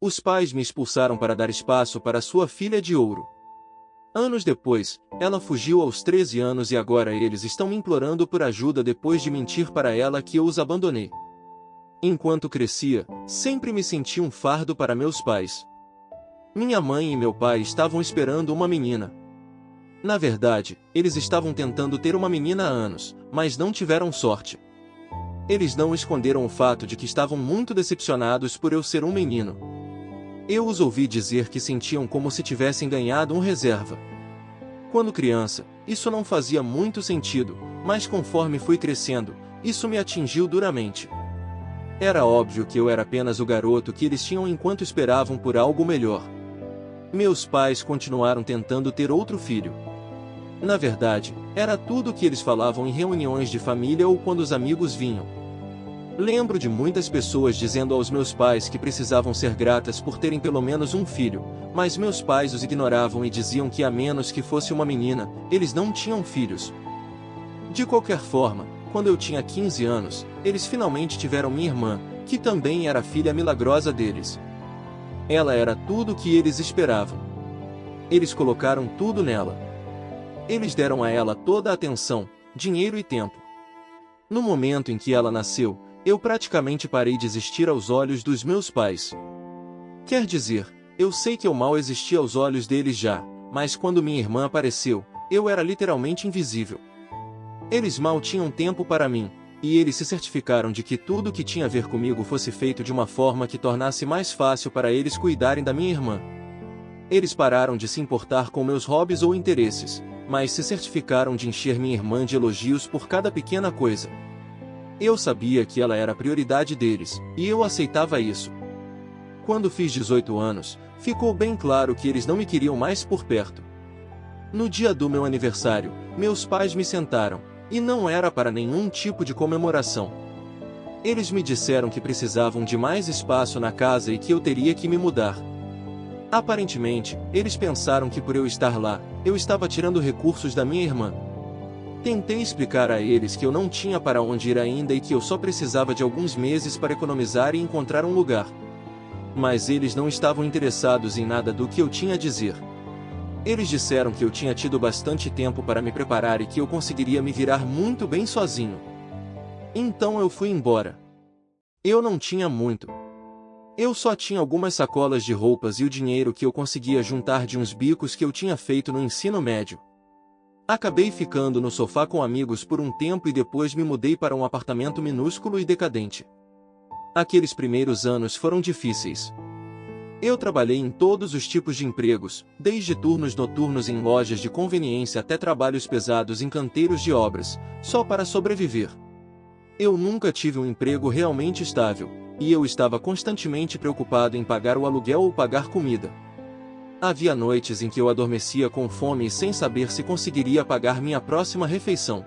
Os pais me expulsaram para dar espaço para sua filha de ouro. Anos depois, ela fugiu aos 13 anos e agora eles estão me implorando por ajuda depois de mentir para ela que eu os abandonei. Enquanto crescia, sempre me senti um fardo para meus pais. Minha mãe e meu pai estavam esperando uma menina. Na verdade, eles estavam tentando ter uma menina há anos, mas não tiveram sorte. Eles não esconderam o fato de que estavam muito decepcionados por eu ser um menino. Eu os ouvi dizer que sentiam como se tivessem ganhado um reserva. Quando criança, isso não fazia muito sentido, mas conforme fui crescendo, isso me atingiu duramente. Era óbvio que eu era apenas o garoto que eles tinham enquanto esperavam por algo melhor. Meus pais continuaram tentando ter outro filho. Na verdade, era tudo o que eles falavam em reuniões de família ou quando os amigos vinham. Lembro de muitas pessoas dizendo aos meus pais que precisavam ser gratas por terem pelo menos um filho, mas meus pais os ignoravam e diziam que a menos que fosse uma menina, eles não tinham filhos. De qualquer forma, quando eu tinha 15 anos, eles finalmente tiveram minha irmã, que também era a filha milagrosa deles. Ela era tudo o que eles esperavam. Eles colocaram tudo nela. Eles deram a ela toda a atenção, dinheiro e tempo. No momento em que ela nasceu, eu praticamente parei de existir aos olhos dos meus pais. Quer dizer, eu sei que eu mal existia aos olhos deles já, mas quando minha irmã apareceu, eu era literalmente invisível. Eles mal tinham tempo para mim, e eles se certificaram de que tudo o que tinha a ver comigo fosse feito de uma forma que tornasse mais fácil para eles cuidarem da minha irmã. Eles pararam de se importar com meus hobbies ou interesses, mas se certificaram de encher minha irmã de elogios por cada pequena coisa. Eu sabia que ela era a prioridade deles, e eu aceitava isso. Quando fiz 18 anos, ficou bem claro que eles não me queriam mais por perto. No dia do meu aniversário, meus pais me sentaram, e não era para nenhum tipo de comemoração. Eles me disseram que precisavam de mais espaço na casa e que eu teria que me mudar. Aparentemente, eles pensaram que por eu estar lá, eu estava tirando recursos da minha irmã. Tentei explicar a eles que eu não tinha para onde ir ainda e que eu só precisava de alguns meses para economizar e encontrar um lugar. Mas eles não estavam interessados em nada do que eu tinha a dizer. Eles disseram que eu tinha tido bastante tempo para me preparar e que eu conseguiria me virar muito bem sozinho. Então eu fui embora. Eu não tinha muito. Eu só tinha algumas sacolas de roupas e o dinheiro que eu conseguia juntar de uns bicos que eu tinha feito no ensino médio. Acabei ficando no sofá com amigos por um tempo e depois me mudei para um apartamento minúsculo e decadente. Aqueles primeiros anos foram difíceis. Eu trabalhei em todos os tipos de empregos, desde turnos noturnos em lojas de conveniência até trabalhos pesados em canteiros de obras, só para sobreviver. Eu nunca tive um emprego realmente estável, e eu estava constantemente preocupado em pagar o aluguel ou pagar comida. Havia noites em que eu adormecia com fome e sem saber se conseguiria pagar minha próxima refeição.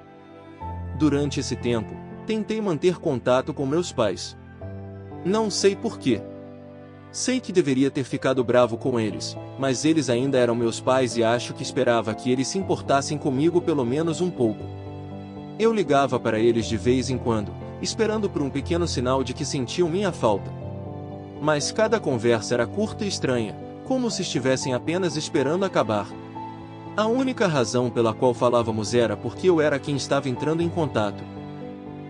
Durante esse tempo, tentei manter contato com meus pais. Não sei porquê. Sei que deveria ter ficado bravo com eles, mas eles ainda eram meus pais e acho que esperava que eles se importassem comigo pelo menos um pouco. Eu ligava para eles de vez em quando, esperando por um pequeno sinal de que sentiam minha falta. Mas cada conversa era curta e estranha, como se estivessem apenas esperando acabar. A única razão pela qual falávamos era porque eu era quem estava entrando em contato.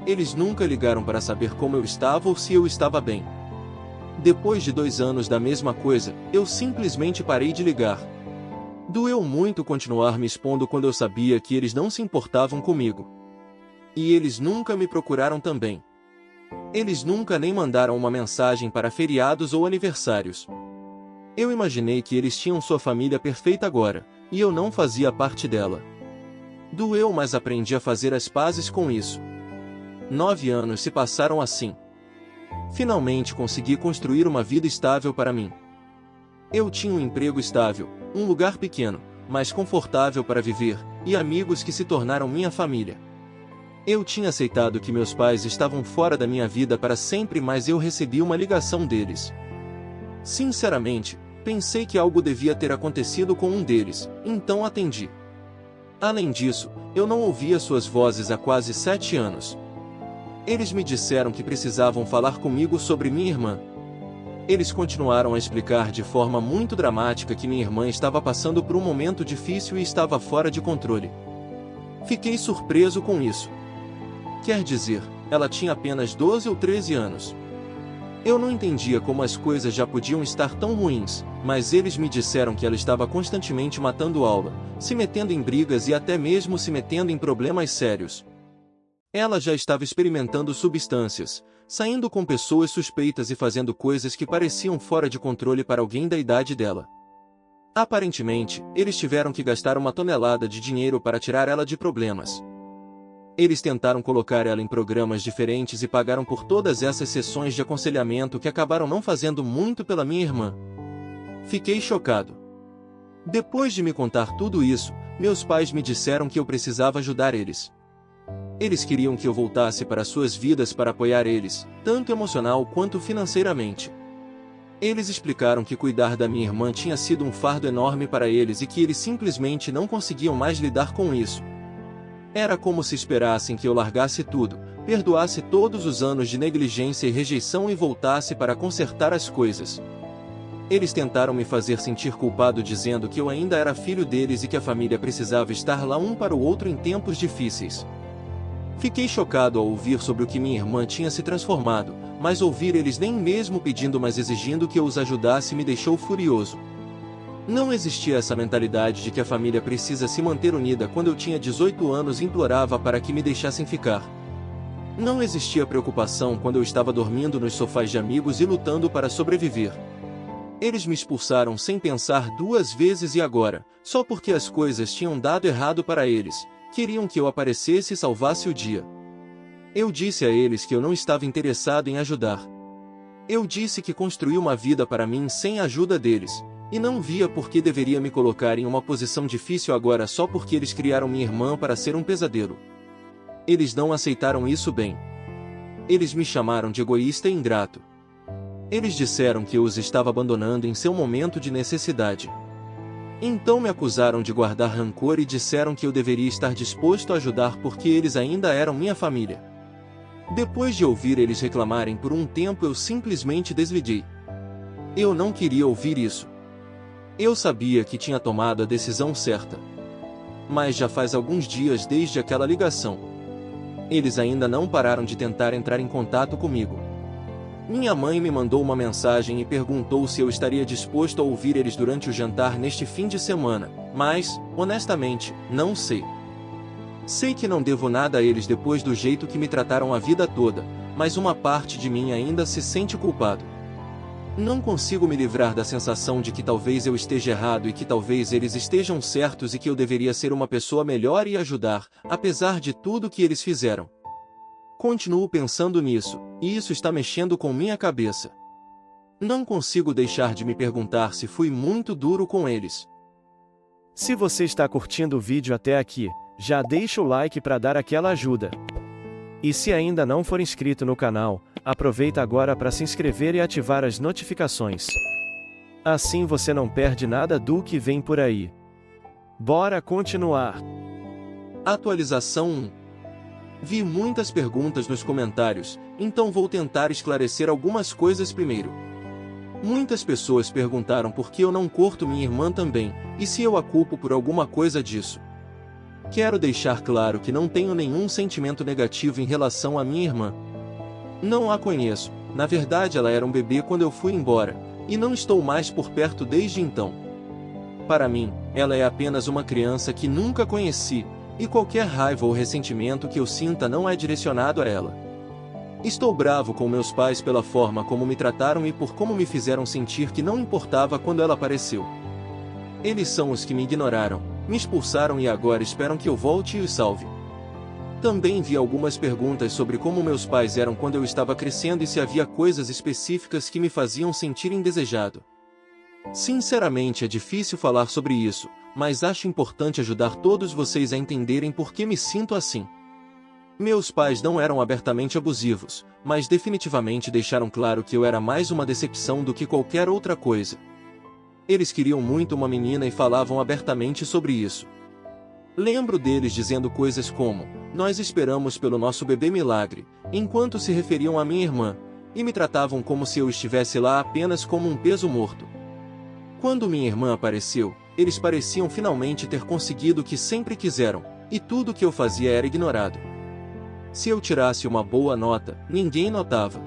Eles nunca ligaram para saber como eu estava ou se eu estava bem. Depois de 2 anos da mesma coisa, eu simplesmente parei de ligar. Doeu muito continuar me expondo quando eu sabia que eles não se importavam comigo. E eles nunca me procuraram também. Eles nunca nem mandaram uma mensagem para feriados ou aniversários. Eu imaginei que eles tinham sua família perfeita agora, e eu não fazia parte dela. Doeu, mas aprendi a fazer as pazes com isso. 9 anos se passaram assim. Finalmente consegui construir uma vida estável para mim. Eu tinha um emprego estável, um lugar pequeno, mas confortável para viver, e amigos que se tornaram minha família. Eu tinha aceitado que meus pais estavam fora da minha vida para sempre, mas eu recebi uma ligação deles. Sinceramente, pensei que algo devia ter acontecido com um deles, então atendi. Além disso, eu não ouvia suas vozes há quase 7 anos. Eles me disseram que precisavam falar comigo sobre minha irmã. Eles continuaram a explicar de forma muito dramática que minha irmã estava passando por um momento difícil e estava fora de controle. Fiquei surpreso com isso. Quer dizer, ela tinha apenas 12 ou 13 anos. Eu não entendia como as coisas já podiam estar tão ruins, mas eles me disseram que ela estava constantemente matando aula, se metendo em brigas e até mesmo se metendo em problemas sérios. Ela já estava experimentando substâncias, saindo com pessoas suspeitas e fazendo coisas que pareciam fora de controle para alguém da idade dela. Aparentemente, eles tiveram que gastar uma tonelada de dinheiro para tirar ela de problemas. Eles tentaram colocar ela em programas diferentes e pagaram por todas essas sessões de aconselhamento que acabaram não fazendo muito pela minha irmã. Fiquei chocado. Depois de me contar tudo isso, meus pais me disseram que eu precisava ajudar eles. Eles queriam que eu voltasse para suas vidas para apoiar eles, tanto emocional quanto financeiramente. Eles explicaram que cuidar da minha irmã tinha sido um fardo enorme para eles e que eles simplesmente não conseguiam mais lidar com isso. Era como se esperassem que eu largasse tudo, perdoasse todos os anos de negligência e rejeição e voltasse para consertar as coisas. Eles tentaram me fazer sentir culpado dizendo que eu ainda era filho deles e que a família precisava estar lá um para o outro em tempos difíceis. Fiquei chocado ao ouvir sobre o que minha irmã tinha se transformado, mas ouvir eles nem mesmo pedindo mas exigindo que eu os ajudasse me deixou furioso. Não existia essa mentalidade de que a família precisa se manter unida. Quando eu tinha 18 anos implorava para que me deixassem ficar. Não existia preocupação quando eu estava dormindo nos sofás de amigos e lutando para sobreviver. Eles me expulsaram sem pensar duas vezes e agora, só porque as coisas tinham dado errado para eles, queriam que eu aparecesse e salvasse o dia. Eu disse a eles que eu não estava interessado em ajudar. Eu disse que construí uma vida para mim sem a ajuda deles. E não via por que deveria me colocar em uma posição difícil agora só porque eles criaram minha irmã para ser um pesadelo. Eles não aceitaram isso bem. Eles me chamaram de egoísta e ingrato. Eles disseram que eu os estava abandonando em seu momento de necessidade. Então me acusaram de guardar rancor e disseram que eu deveria estar disposto a ajudar porque eles ainda eram minha família. Depois de ouvir eles reclamarem por um tempo, eu simplesmente desliguei. Eu não queria ouvir isso. Eu sabia que tinha tomado a decisão certa. Mas já faz alguns dias desde aquela ligação. Eles ainda não pararam de tentar entrar em contato comigo. Minha mãe me mandou uma mensagem e perguntou se eu estaria disposto a ouvir eles durante o jantar neste fim de semana, mas, honestamente, não sei. Sei que não devo nada a eles depois do jeito que me trataram a vida toda, mas uma parte de mim ainda se sente culpado. Não consigo me livrar da sensação de que talvez eu esteja errado e que talvez eles estejam certos e que eu deveria ser uma pessoa melhor e ajudar, apesar de tudo que eles fizeram. Continuo pensando nisso, e isso está mexendo com minha cabeça. Não consigo deixar de me perguntar se fui muito duro com eles. Se você está curtindo o vídeo até aqui, já deixa o like para dar aquela ajuda. E se ainda não for inscrito no canal, aproveita agora para se inscrever e ativar as notificações. Assim você não perde nada do que vem por aí. Bora continuar. Atualização 1. Vi muitas perguntas nos comentários, então vou tentar esclarecer algumas coisas primeiro. Muitas pessoas perguntaram por que eu não curto minha irmã também, e se eu a culpo por alguma coisa disso. Quero deixar claro que não tenho nenhum sentimento negativo em relação à minha irmã. Não a conheço, na verdade ela era um bebê quando eu fui embora, e não estou mais por perto desde então. Para mim, ela é apenas uma criança que nunca conheci, e qualquer raiva ou ressentimento que eu sinta não é direcionado a ela. Estou bravo com meus pais pela forma como me trataram e por como me fizeram sentir que não importava quando ela apareceu. Eles são os que me ignoraram, me expulsaram e agora esperam que eu volte e os salve. Também vi algumas perguntas sobre como meus pais eram quando eu estava crescendo e se havia coisas específicas que me faziam sentir indesejado. Sinceramente é difícil falar sobre isso, mas acho importante ajudar todos vocês a entenderem por que me sinto assim. Meus pais não eram abertamente abusivos, mas definitivamente deixaram claro que eu era mais uma decepção do que qualquer outra coisa. Eles queriam muito uma menina e falavam abertamente sobre isso. Lembro deles dizendo coisas como, nós esperamos pelo nosso bebê milagre, enquanto se referiam à minha irmã, e me tratavam como se eu estivesse lá apenas como um peso morto. Quando minha irmã apareceu, eles pareciam finalmente ter conseguido o que sempre quiseram, e tudo o que eu fazia era ignorado. Se eu tirasse uma boa nota, ninguém notava.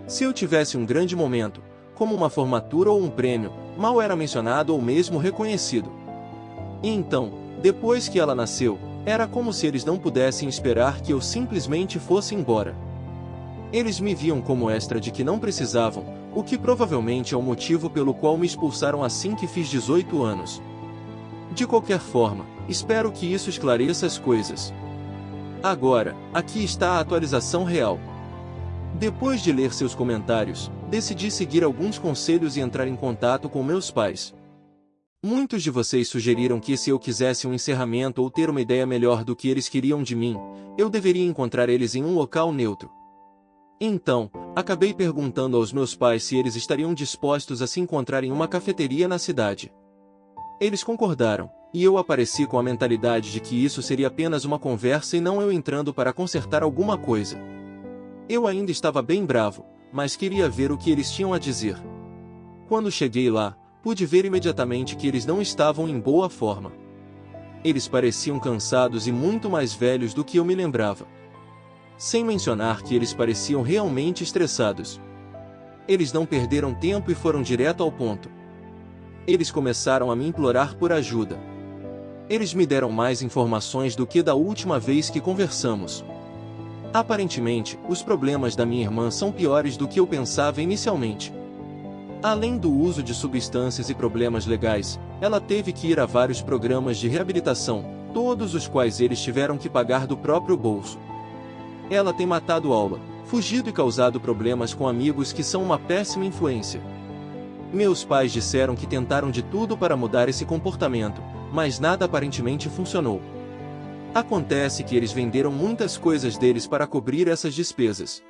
Se eu tivesse um grande momento, como uma formatura ou um prêmio, mal era mencionado ou mesmo reconhecido. E então, depois que ela nasceu, era como se eles não pudessem esperar que eu simplesmente fosse embora. Eles me viam como extra de que não precisavam, o que provavelmente é o motivo pelo qual me expulsaram assim que fiz 18 anos. De qualquer forma, espero que isso esclareça as coisas. Agora, aqui está a atualização real. Depois de ler seus comentários, decidi seguir alguns conselhos e entrar em contato com meus pais. Muitos de vocês sugeriram que se eu quisesse um encerramento ou ter uma ideia melhor do que eles queriam de mim, eu deveria encontrar eles em um local neutro. Então, acabei perguntando aos meus pais se eles estariam dispostos a se encontrar em uma cafeteria na cidade. Eles concordaram, e eu apareci com a mentalidade de que isso seria apenas uma conversa e não eu entrando para consertar alguma coisa. Eu ainda estava bem bravo, mas queria ver o que eles tinham a dizer. Quando cheguei lá, pude ver imediatamente que eles não estavam em boa forma. Eles pareciam cansados e muito mais velhos do que eu me lembrava. Sem mencionar que eles pareciam realmente estressados. Eles não perderam tempo e foram direto ao ponto. Eles começaram a me implorar por ajuda. Eles me deram mais informações do que da última vez que conversamos. Aparentemente, os problemas da minha irmã são piores do que eu pensava inicialmente. Além do uso de substâncias e problemas legais, ela teve que ir a vários programas de reabilitação, todos os quais eles tiveram que pagar do próprio bolso. Ela tem matado aula, fugido e causado problemas com amigos que são uma péssima influência. Meus pais disseram que tentaram de tudo para mudar esse comportamento, mas nada aparentemente funcionou. Acontece que eles venderam muitas coisas deles para cobrir essas despesas.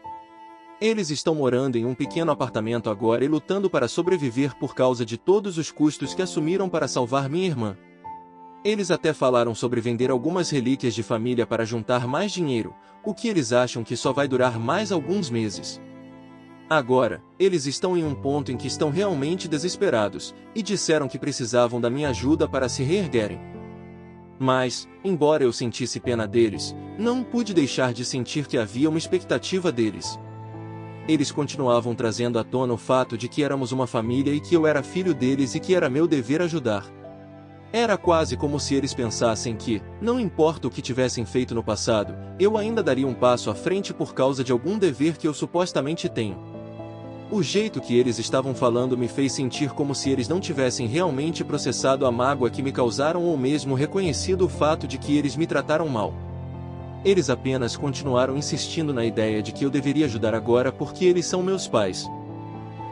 Eles estão morando em um pequeno apartamento agora e lutando para sobreviver por causa de todos os custos que assumiram para salvar minha irmã. Eles até falaram sobre vender algumas relíquias de família para juntar mais dinheiro, o que eles acham que só vai durar mais alguns meses. Agora, eles estão em um ponto em que estão realmente desesperados, e disseram que precisavam da minha ajuda para se reerguerem. Mas, embora eu sentisse pena deles, não pude deixar de sentir que havia uma expectativa deles. Eles continuavam trazendo à tona o fato de que éramos uma família e que eu era filho deles e que era meu dever ajudar. Era quase como se eles pensassem que, não importa o que tivessem feito no passado, eu ainda daria um passo à frente por causa de algum dever que eu supostamente tenho. O jeito que eles estavam falando me fez sentir como se eles não tivessem realmente processado a mágoa que me causaram ou mesmo reconhecido o fato de que eles me trataram mal. Eles apenas continuaram insistindo na ideia de que eu deveria ajudar agora porque eles são meus pais.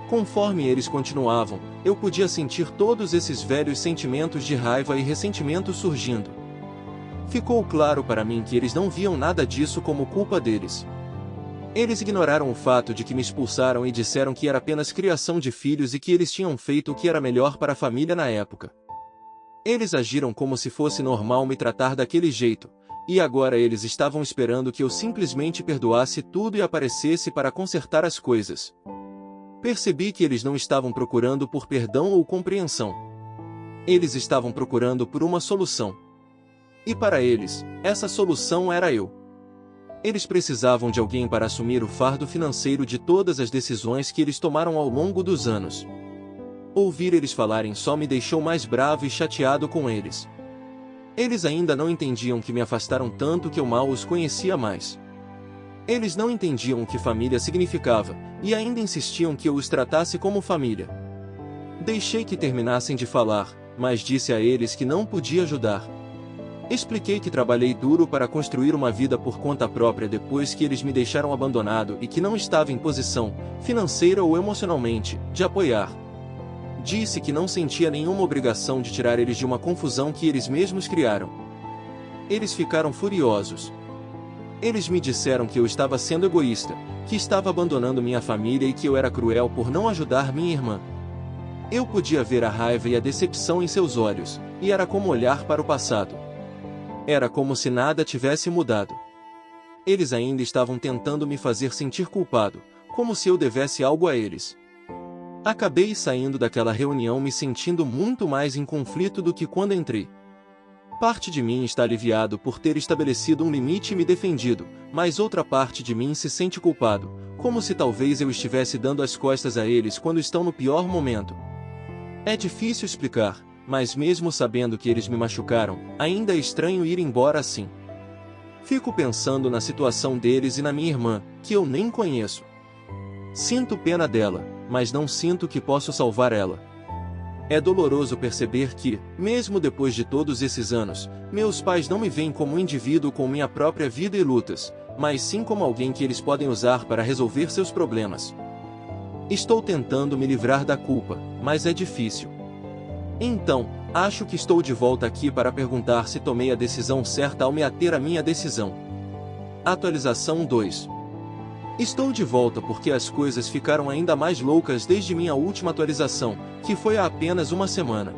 Conforme eles continuavam, eu podia sentir todos esses velhos sentimentos de raiva e ressentimento surgindo. Ficou claro para mim que eles não viam nada disso como culpa deles. Eles ignoraram o fato de que me expulsaram e disseram que era apenas criação de filhos e que eles tinham feito o que era melhor para a família na época. Eles agiram como se fosse normal me tratar daquele jeito, e agora eles estavam esperando que eu simplesmente perdoasse tudo e aparecesse para consertar as coisas. Percebi que eles não estavam procurando por perdão ou compreensão. Eles estavam procurando por uma solução. E para eles, essa solução era eu. Eles precisavam de alguém para assumir o fardo financeiro de todas as decisões que eles tomaram ao longo dos anos. Ouvir eles falarem só me deixou mais bravo e chateado com eles. Eles ainda não entendiam que me afastaram tanto que eu mal os conhecia mais. Eles não entendiam o que família significava, e ainda insistiam que eu os tratasse como família. Deixei que terminassem de falar, mas disse a eles que não podia ajudar. Expliquei que trabalhei duro para construir uma vida por conta própria depois que eles me deixaram abandonado e que não estava em posição, financeira ou emocionalmente, de apoiar. Disse que não sentia nenhuma obrigação de tirar eles de uma confusão que eles mesmos criaram. Eles ficaram furiosos. Eles me disseram que eu estava sendo egoísta, que estava abandonando minha família e que eu era cruel por não ajudar minha irmã. Eu podia ver a raiva e a decepção em seus olhos, e era como olhar para o passado. Era como se nada tivesse mudado. Eles ainda estavam tentando me fazer sentir culpado, como se eu devesse algo a eles. Acabei saindo daquela reunião me sentindo muito mais em conflito do que quando entrei. Parte de mim está aliviado por ter estabelecido um limite e me defendido, mas outra parte de mim se sente culpado, como se talvez eu estivesse dando as costas a eles quando estão no pior momento. É difícil explicar, mas mesmo sabendo que eles me machucaram, ainda é estranho ir embora assim. Fico pensando na situação deles e na minha irmã, que eu nem conheço. Sinto pena dela, mas não sinto que posso salvar ela. É doloroso perceber que, mesmo depois de todos esses anos, meus pais não me veem como um indivíduo com minha própria vida e lutas, mas sim como alguém que eles podem usar para resolver seus problemas. Estou tentando me livrar da culpa, mas é difícil. Então, acho que estou de volta aqui para perguntar se tomei a decisão certa ao me ater à minha decisão. Atualização 2. Estou de volta porque as coisas ficaram ainda mais loucas desde minha última atualização, que foi há apenas uma semana.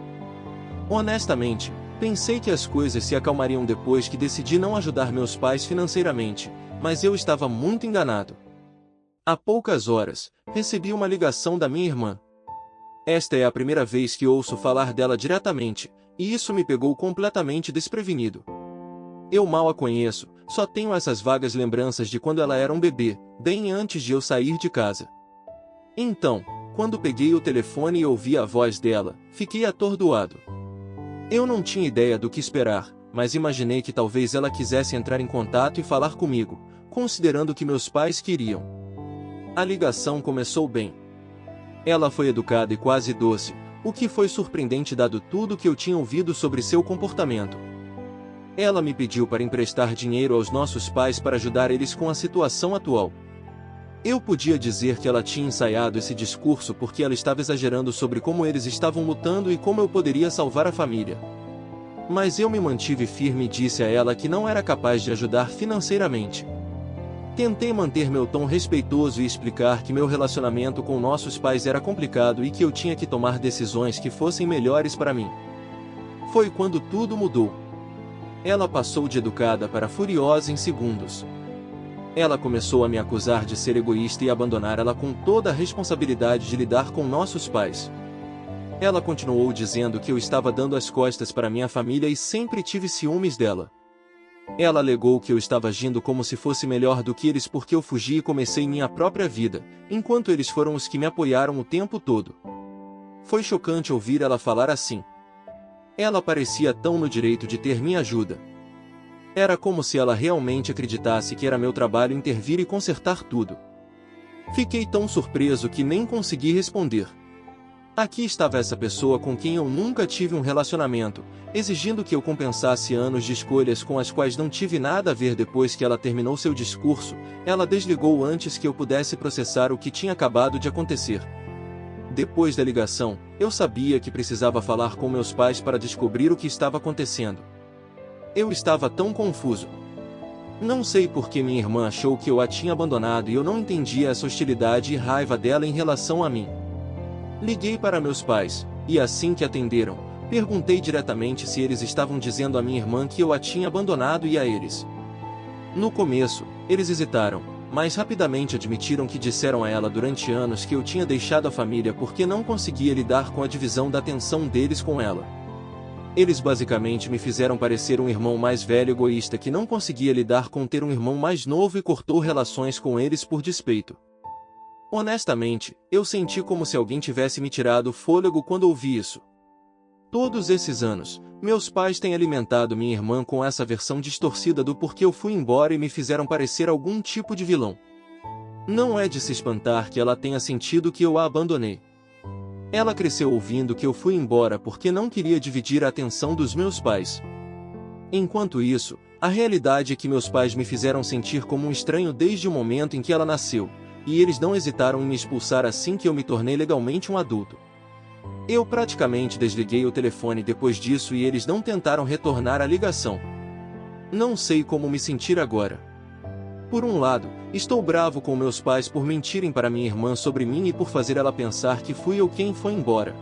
Honestamente, pensei que as coisas se acalmariam depois que decidi não ajudar meus pais financeiramente, mas eu estava muito enganado. Há poucas horas, recebi uma ligação da minha irmã. Esta é a primeira vez que ouço falar dela diretamente, e isso me pegou completamente desprevenido. Eu mal a conheço, só tenho essas vagas lembranças de quando ela era um bebê, bem antes de eu sair de casa. Então, quando peguei o telefone e ouvi a voz dela, fiquei atordoado. Eu não tinha ideia do que esperar, mas imaginei que talvez ela quisesse entrar em contato e falar comigo, considerando que meus pais queriam. A ligação começou bem. Ela foi educada e quase doce, o que foi surpreendente dado tudo o que eu tinha ouvido sobre seu comportamento. Ela me pediu para emprestar dinheiro aos nossos pais para ajudar eles com a situação atual. Eu podia dizer que ela tinha ensaiado esse discurso porque ela estava exagerando sobre como eles estavam lutando e como eu poderia salvar a família. Mas eu me mantive firme e disse a ela que não era capaz de ajudar financeiramente. Tentei manter meu tom respeitoso e explicar que meu relacionamento com nossos pais era complicado e que eu tinha que tomar decisões que fossem melhores para mim. Foi quando tudo mudou. Ela passou de educada para furiosa em segundos. Ela começou a me acusar de ser egoísta e abandonar ela com toda a responsabilidade de lidar com nossos pais. Ela continuou dizendo que eu estava dando as costas para minha família e sempre tive ciúmes dela. Ela alegou que eu estava agindo como se fosse melhor do que eles porque eu fugi e comecei minha própria vida, enquanto eles foram os que me apoiaram o tempo todo. Foi chocante ouvir ela falar assim. Ela parecia tão no direito de ter minha ajuda. Era como se ela realmente acreditasse que era meu trabalho intervir e consertar tudo. Fiquei tão surpreso que nem consegui responder. Aqui estava essa pessoa com quem eu nunca tive um relacionamento, exigindo que eu compensasse anos de escolhas com as quais não tive nada a ver. Depois que ela terminou seu discurso, ela desligou antes que eu pudesse processar o que tinha acabado de acontecer. Depois da ligação, eu sabia que precisava falar com meus pais para descobrir o que estava acontecendo. Eu estava tão confuso. Não sei por que minha irmã achou que eu a tinha abandonado e eu não entendia essa hostilidade e raiva dela em relação a mim. Liguei para meus pais, e assim que atenderam, perguntei diretamente se eles estavam dizendo à minha irmã que eu a tinha abandonado e a eles. No começo, eles hesitaram, mas rapidamente admitiram que disseram a ela durante anos que eu tinha deixado a família porque não conseguia lidar com a divisão da atenção deles com ela. Eles basicamente me fizeram parecer um irmão mais velho egoísta que não conseguia lidar com ter um irmão mais novo e cortou relações com eles por despeito. Honestamente, eu senti como se alguém tivesse me tirado o fôlego quando ouvi isso. Todos esses anos, meus pais têm alimentado minha irmã com essa versão distorcida do porquê eu fui embora e me fizeram parecer algum tipo de vilão. Não é de se espantar que ela tenha sentido que eu a abandonei. Ela cresceu ouvindo que eu fui embora porque não queria dividir a atenção dos meus pais. Enquanto isso, a realidade é que meus pais me fizeram sentir como um estranho desde o momento em que ela nasceu, e eles não hesitaram em me expulsar assim que eu me tornei legalmente um adulto. Eu praticamente desliguei o telefone depois disso e eles não tentaram retornar a ligação. Não sei como me sentir agora. Por um lado, estou bravo com meus pais por mentirem para minha irmã sobre mim e por fazer ela pensar que fui eu quem foi embora.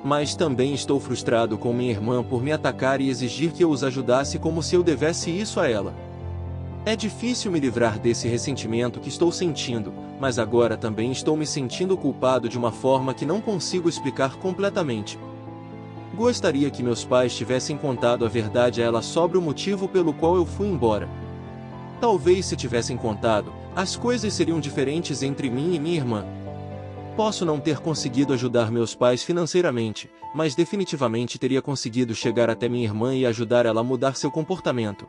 Mas também estou frustrado com minha irmã por me atacar e exigir que eu os ajudasse como se eu devesse isso a ela. É difícil me livrar desse ressentimento que estou sentindo, mas agora também estou me sentindo culpado de uma forma que não consigo explicar completamente. Gostaria que meus pais tivessem contado a verdade a ela sobre o motivo pelo qual eu fui embora. Talvez se tivessem contado, as coisas seriam diferentes entre mim e minha irmã. Posso não ter conseguido ajudar meus pais financeiramente, mas definitivamente teria conseguido chegar até minha irmã e ajudar ela a mudar seu comportamento.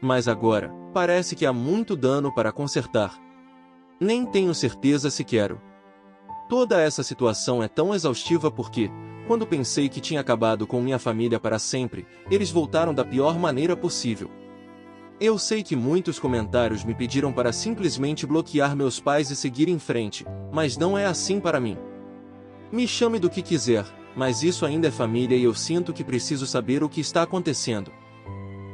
Mas agora, parece que há muito dano para consertar. Nem tenho certeza se quero. Toda essa situação é tão exaustiva porque, quando pensei que tinha acabado com minha família para sempre, eles voltaram da pior maneira possível. Eu sei que muitos comentários me pediram para simplesmente bloquear meus pais e seguir em frente, mas não é assim para mim. Me chame do que quiser, mas isso ainda é família e eu sinto que preciso saber o que está acontecendo.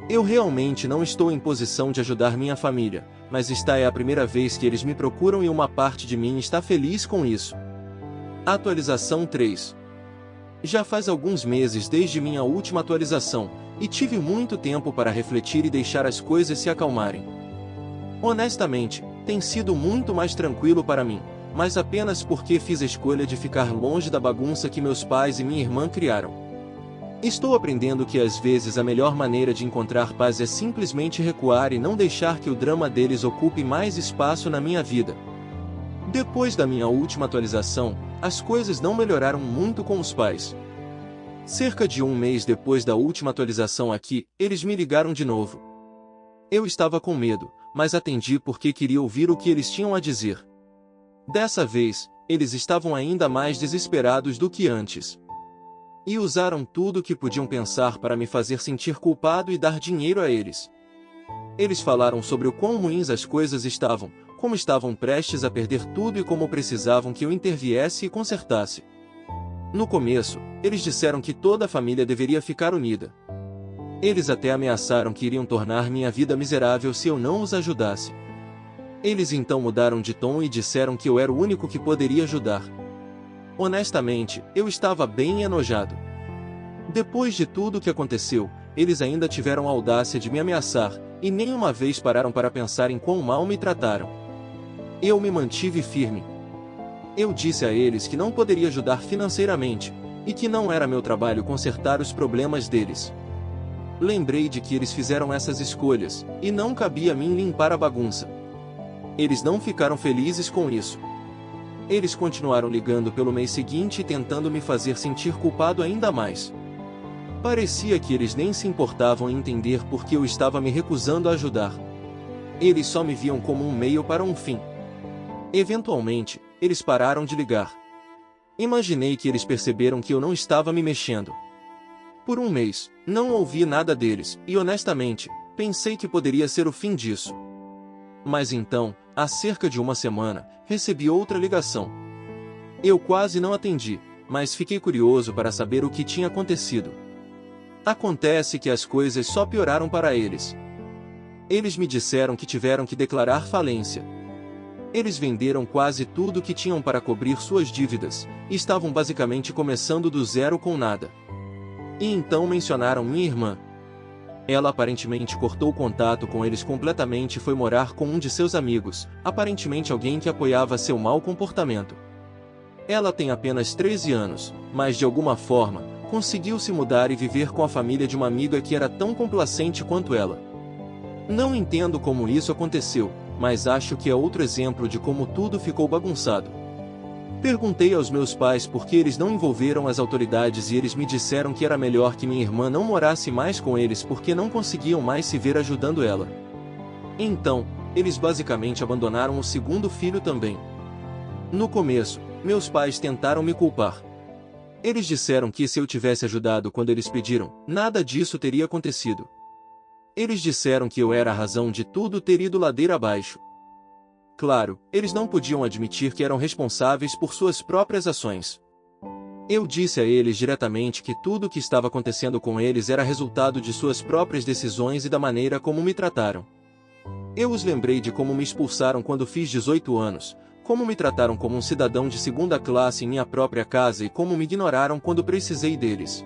Eu realmente não estou em posição de ajudar minha família, mas esta é a primeira vez que eles me procuram e uma parte de mim está feliz com isso. Atualização 3. Já faz alguns meses desde minha última atualização, e tive muito tempo para refletir e deixar as coisas se acalmarem. Honestamente, tem sido muito mais tranquilo para mim, mas apenas porque fiz a escolha de ficar longe da bagunça que meus pais e minha irmã criaram. Estou aprendendo que às vezes a melhor maneira de encontrar paz é simplesmente recuar e não deixar que o drama deles ocupe mais espaço na minha vida. Depois da minha última atualização, as coisas não melhoraram muito com os pais. Cerca de um mês depois da última atualização aqui, eles me ligaram de novo. Eu estava com medo, mas atendi porque queria ouvir o que eles tinham a dizer. Dessa vez, eles estavam ainda mais desesperados do que antes. E usaram tudo o que podiam pensar para me fazer sentir culpado e dar dinheiro a eles. Eles falaram sobre o quão ruins as coisas estavam, como estavam prestes a perder tudo e como precisavam que eu interviesse e consertasse. No começo, eles disseram que toda a família deveria ficar unida. Eles até ameaçaram que iriam tornar minha vida miserável se eu não os ajudasse. Eles então mudaram de tom e disseram que eu era o único que poderia ajudar. Honestamente, eu estava bem enojado. Depois de tudo o que aconteceu, eles ainda tiveram a audácia de me ameaçar, e nem uma vez pararam para pensar em quão mal me trataram. Eu me mantive firme. Eu disse a eles que não poderia ajudar financeiramente, e que não era meu trabalho consertar os problemas deles. Lembrei de que eles fizeram essas escolhas, e não cabia a mim limpar a bagunça. Eles não ficaram felizes com isso. Eles continuaram ligando pelo mês seguinte e tentando me fazer sentir culpado ainda mais. Parecia que eles nem se importavam em entender por que eu estava me recusando a ajudar. Eles só me viam como um meio para um fim. Eventualmente, eles pararam de ligar. Imaginei que eles perceberam que eu não estava me mexendo. Por um mês, não ouvi nada deles, e honestamente, pensei que poderia ser o fim disso. Mas então, há cerca de uma semana, recebi outra ligação. Eu quase não atendi, mas fiquei curioso para saber o que tinha acontecido. Acontece que as coisas só pioraram para eles. Eles me disseram que tiveram que declarar falência. Eles venderam quase tudo que tinham para cobrir suas dívidas, e estavam basicamente começando do zero com nada. E então mencionaram minha irmã. Ela aparentemente cortou contato com eles completamente e foi morar com um de seus amigos, aparentemente alguém que apoiava seu mau comportamento. Ela tem apenas 13 anos, mas de alguma forma, conseguiu se mudar e viver com a família de uma amiga que era tão complacente quanto ela. Não entendo como isso aconteceu, mas acho que é outro exemplo de como tudo ficou bagunçado. Perguntei aos meus pais por que eles não envolveram as autoridades e eles me disseram que era melhor que minha irmã não morasse mais com eles porque não conseguiam mais se ver ajudando ela. Então, eles basicamente abandonaram o segundo filho também. No começo, meus pais tentaram me culpar. Eles disseram que se eu tivesse ajudado quando eles pediram, nada disso teria acontecido. Eles disseram que eu era a razão de tudo ter ido ladeira abaixo. Claro, eles não podiam admitir que eram responsáveis por suas próprias ações. Eu disse a eles diretamente que tudo o que estava acontecendo com eles era resultado de suas próprias decisões e da maneira como me trataram. Eu os lembrei de como me expulsaram quando fiz 18 anos, como me trataram como um cidadão de segunda classe em minha própria casa e como me ignoraram quando precisei deles.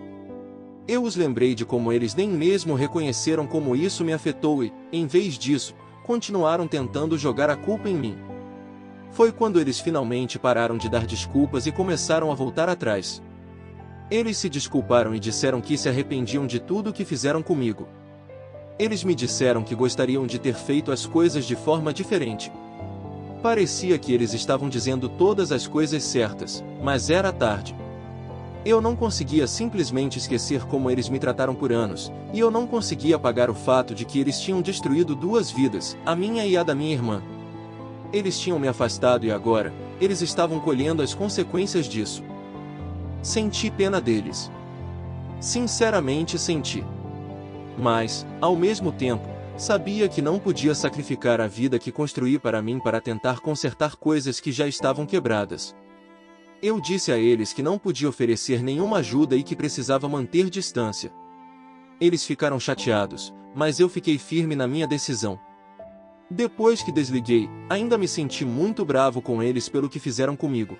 Eu os lembrei de como eles nem mesmo reconheceram como isso me afetou e, em vez disso, continuaram tentando jogar a culpa em mim. Foi quando eles finalmente pararam de dar desculpas e começaram a voltar atrás. Eles se desculparam e disseram que se arrependiam de tudo o que fizeram comigo. Eles me disseram que gostariam de ter feito as coisas de forma diferente. Parecia que eles estavam dizendo todas as coisas certas, mas era tarde. Eu não conseguia simplesmente esquecer como eles me trataram por anos, e eu não conseguia apagar o fato de que eles tinham destruído 2 vidas, a minha e a da minha irmã. Eles tinham me afastado e agora, eles estavam colhendo as consequências disso. Senti pena deles. Sinceramente senti. Mas, ao mesmo tempo, sabia que não podia sacrificar a vida que construí para mim para tentar consertar coisas que já estavam quebradas. Eu disse a eles que não podia oferecer nenhuma ajuda e que precisava manter distância. Eles ficaram chateados, mas eu fiquei firme na minha decisão. Depois que desliguei, ainda me senti muito bravo com eles pelo que fizeram comigo.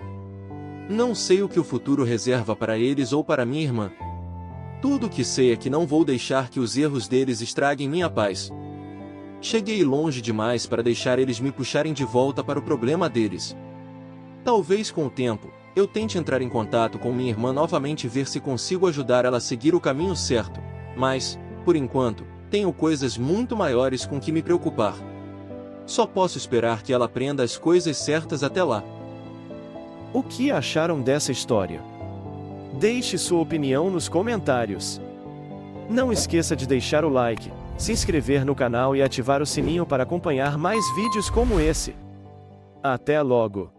Não sei o que o futuro reserva para eles ou para minha irmã. Tudo o que sei é que não vou deixar que os erros deles estraguem minha paz. Cheguei longe demais para deixar eles me puxarem de volta para o problema deles. Talvez com o tempo, eu tente entrar em contato com minha irmã novamente e ver se consigo ajudar ela a seguir o caminho certo, mas, por enquanto, tenho coisas muito maiores com que me preocupar. Só posso esperar que ela aprenda as coisas certas até lá. O que acharam dessa história? Deixe sua opinião nos comentários. Não esqueça de deixar o like, se inscrever no canal e ativar o sininho para acompanhar mais vídeos como esse. Até logo!